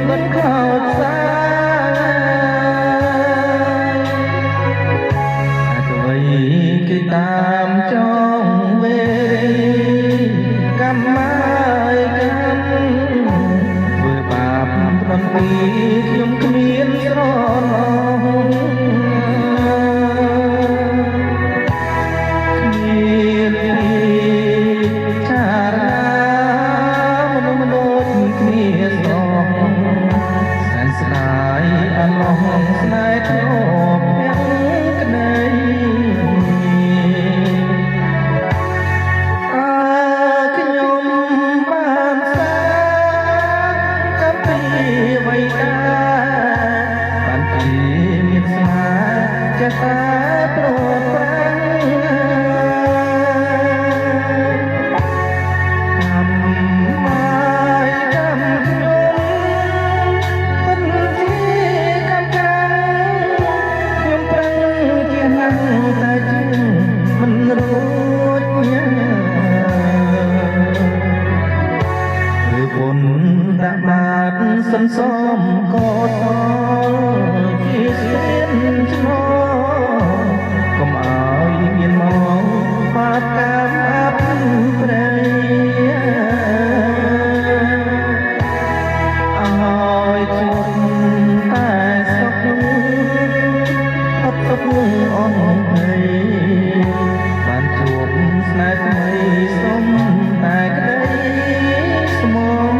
មិនខោចសាយអ្វីគឺតាមចងវេកម្មហើយកម្មធ្វើបាបព្រមពីខ្ញុំគ្មានស្រណោស្នេហ៍ធ្លាប់ទាំងក្តីខ្ញុំបានសាកំពីអ្វីបានពីមានស្នេហ៍ចេះតែប្រត់ប្រាំងមិនរួចញ៉ាឬបុណ្យដាក់បាតសន្សំក៏ថលជាស្ទៀនឆ្មកុំឲ្យមានមកបាបកម្មអបព្រៃឲ្យជួបតែសុខអត់ទុកអស់ភ័យបានជួបស្នេហ៍ថ្មីសុំតែក្តីស្មង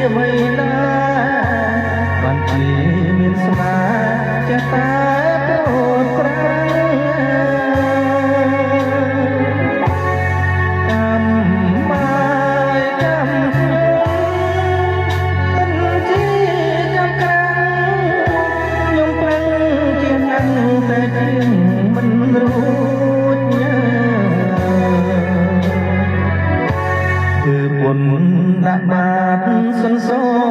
អ្វីដែរបានពីមានស្នេហ៍ចេះតែប្រត់ប្រាំងកម្មបាយកម្មខ្ញុំមិនជាចាំក្រាំងខ្ញុំប្រឹងជាណាំងតែជាងមិនរួចញ៉ាគឺបុណ្យដាក់បាតសន្សំ